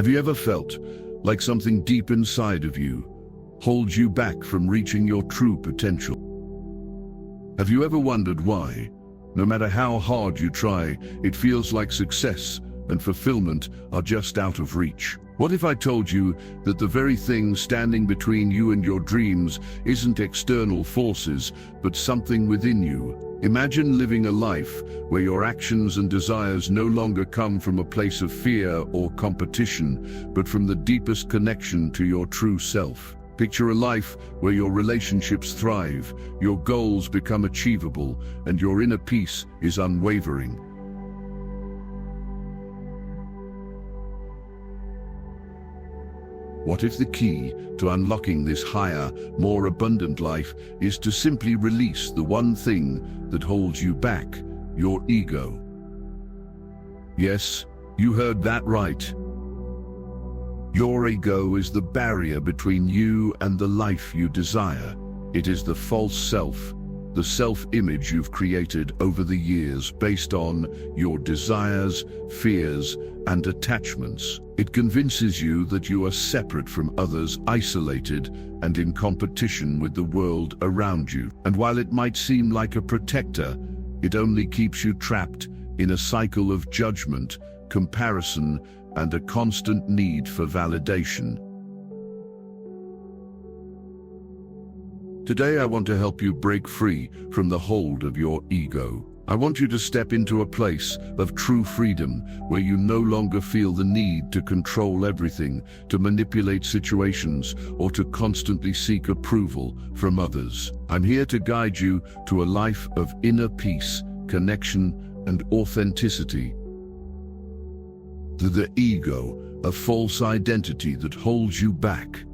Have you ever felt like something deep inside of you holds you back from reaching your true potential? Have you ever wondered why, no matter how hard you try, it feels like success and fulfillment are just out of reach? What if I told you that the very thing standing between you and your dreams isn't external forces, but something within you? Imagine living a life where your actions and desires no longer come from a place of fear or competition, but from the deepest connection to your true self. Picture a life where your relationships thrive, your goals become achievable, and your inner peace is unwavering. What if the key to unlocking this higher, more abundant life is to simply release the one thing that holds you back, your ego? Yes, you heard that right. Your ego is the barrier between you and the life you desire. It is the false self, the self-image you've created over the years based on your desires, fears, and attachments. It convinces you that you are separate from others, isolated, and in competition with the world around you. And while it might seem like a protector, it only keeps you trapped in a cycle of judgment, comparison, and a constant need for validation. Today I want to help you break free from the hold of your ego. I want you to step into a place of true freedom where you no longer feel the need to control everything, to manipulate situations, or to constantly seek approval from others. I'm here to guide you to a life of inner peace, connection, and authenticity. The ego, a false identity that holds you back.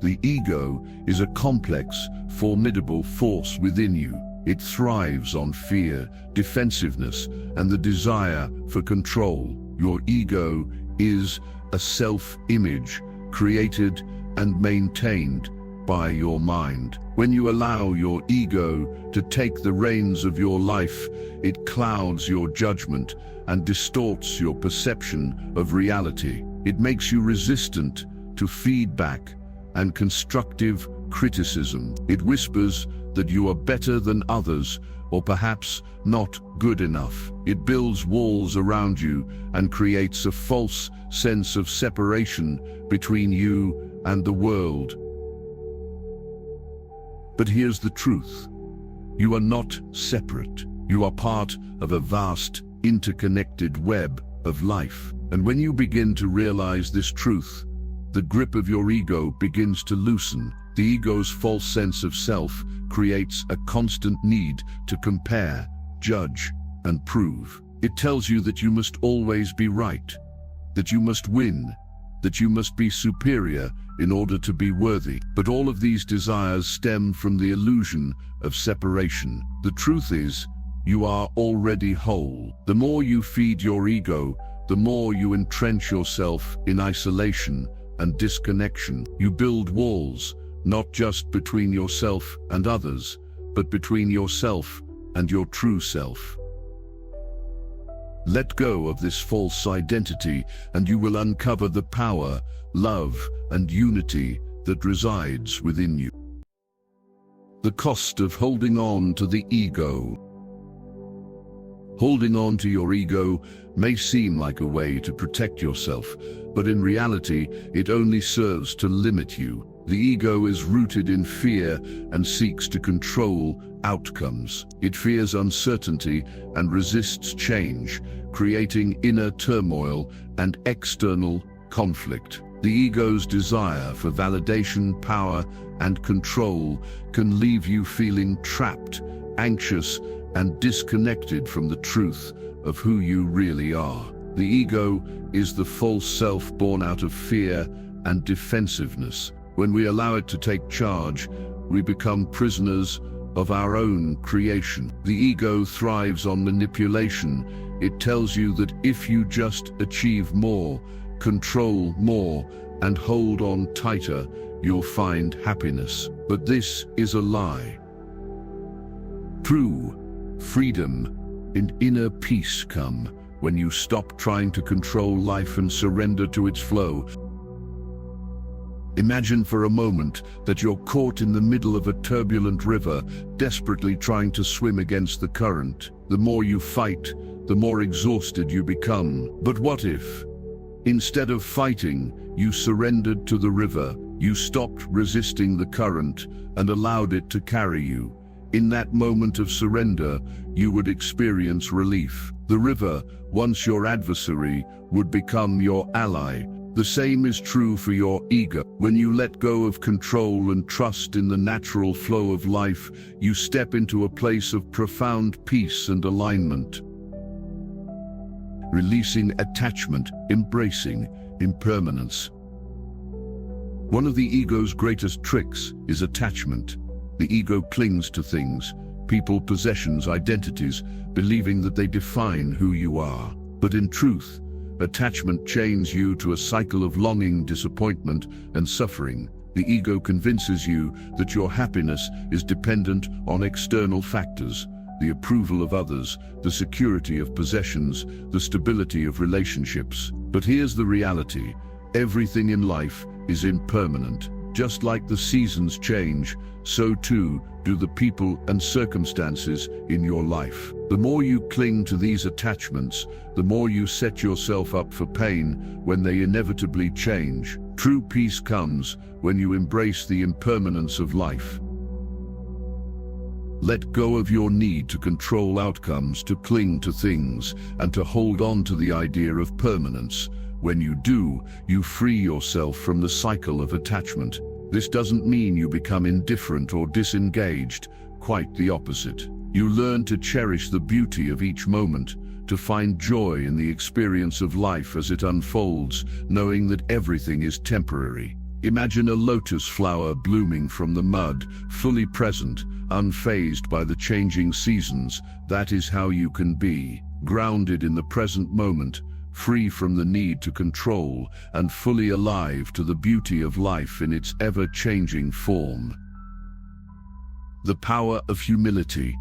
The ego is a complex, formidable force within you. It thrives on fear, defensiveness, and the desire for control. Your ego is a self-image created and maintained by your mind. When you allow your ego to take the reins of your life, it clouds your judgment and distorts your perception of reality. It makes you resistant to feedback and constructive criticism. It whispers that you are better than others, or perhaps not good enough. It builds walls around you and creates a false sense of separation between you and the world. But here's the truth. You are not separate. You are part of a vast, interconnected web of life. And when you begin to realize this truth, the grip of your ego begins to loosen. The ego's false sense of self creates a constant need to compare, judge, and prove. It tells you that you must always be right, that you must win, that you must be superior in order to be worthy. But all of these desires stem from the illusion of separation. The truth is, you are already whole. The more you feed your ego, the more you entrench yourself in isolation and disconnection. You build walls, not just between yourself and others, but between yourself and your true self. Let go of this false identity, and you will uncover the power, love, and unity that resides within you. The cost of holding on to the ego. Holding on to your ego may seem like a way to protect yourself, but in reality, it only serves to limit you. The ego is rooted in fear and seeks to control outcomes. It fears uncertainty and resists change, creating inner turmoil and external conflict. The ego's desire for validation, power, and control can leave you feeling trapped, anxious, and disconnected from the truth of who you really are. The ego is the false self born out of fear and defensiveness. When we allow it to take charge, we become prisoners of our own creation. The ego thrives on manipulation. It tells you that if you just achieve more, control more, and hold on tighter, you'll find happiness. But this is a lie. True freedom and inner peace come when you stop trying to control life and surrender to its flow. Imagine for a moment that you're caught in the middle of a turbulent river, desperately trying to swim against the current. The more you fight, the more exhausted you become. But what if, instead of fighting, you surrendered to the river, you stopped resisting the current and allowed it to carry you? In that moment of surrender, you would experience relief. The river, once your adversary, would become your ally. The same is true for your ego. When you let go of control and trust in the natural flow of life, you step into a place of profound peace and alignment. Releasing attachment, embracing impermanence. One of the ego's greatest tricks is attachment. The ego clings to things, people, possessions, identities, believing that they define who you are. But in truth, attachment chains you to a cycle of longing, disappointment, and suffering. The ego convinces you that your happiness is dependent on external factors, the approval of others, the security of possessions, the stability of relationships. But here's the reality: everything in life is impermanent. Just like the seasons change, so too do the people and circumstances in your life. The more you cling to these attachments, the more you set yourself up for pain when they inevitably change. True peace comes when you embrace the impermanence of life. Let go of your need to control outcomes, to cling to things, and to hold on to the idea of permanence. When you do, you free yourself from the cycle of attachment. This doesn't mean you become indifferent or disengaged, quite the opposite. You learn to cherish the beauty of each moment, to find joy in the experience of life as it unfolds, knowing that everything is temporary. Imagine a lotus flower blooming from the mud, fully present, unfazed by the changing seasons. That is how you can be, grounded in the present moment, free from the need to control, and fully alive to the beauty of life in its ever-changing form. The power of humility,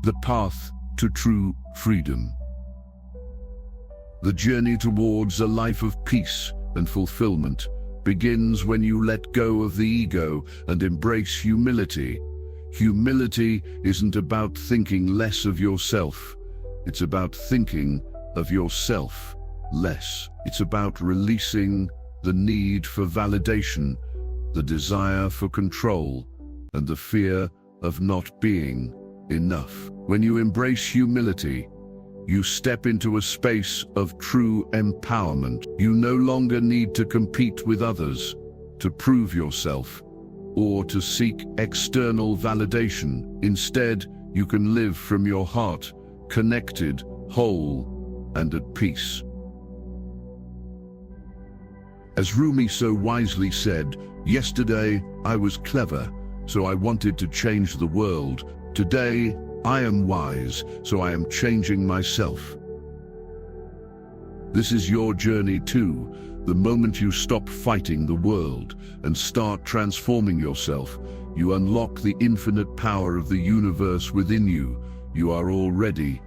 the path to true freedom. The journey towards a life of peace and fulfillment begins when you let go of the ego and embrace humility. Humility isn't about thinking less of yourself. It's about thinking of yourself less. It's about releasing the need for validation, the desire for control, and the fear of not being enough. When you embrace humility, you step into a space of true empowerment. You no longer need to compete with others, to prove yourself, or to seek external validation. Instead, you can live from your heart, connected, whole, and at peace. As Rumi so wisely said, "Yesterday I was clever, so I wanted to change the world. Today I am wise, so I am changing myself." This is your journey too. The moment you stop fighting the world and start transforming yourself, you unlock the infinite power of the universe within you. You are already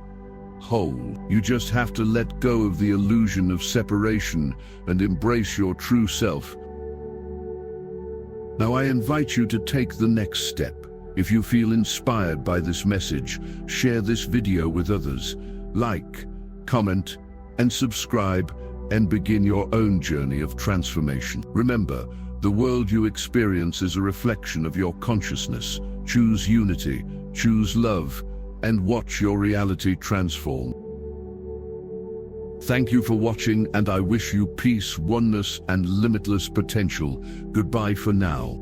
whole. You just have to let go of the illusion of separation and embrace your true self. Now I invite you to take the next step. If you feel inspired by this message, share this video with others. Like, comment, and subscribe, and begin your own journey of transformation. Remember, the world you experience is a reflection of your consciousness. Choose unity, choose love, and watch your reality transform. Thank you for watching, and I wish you peace, oneness, and limitless potential. Goodbye for now.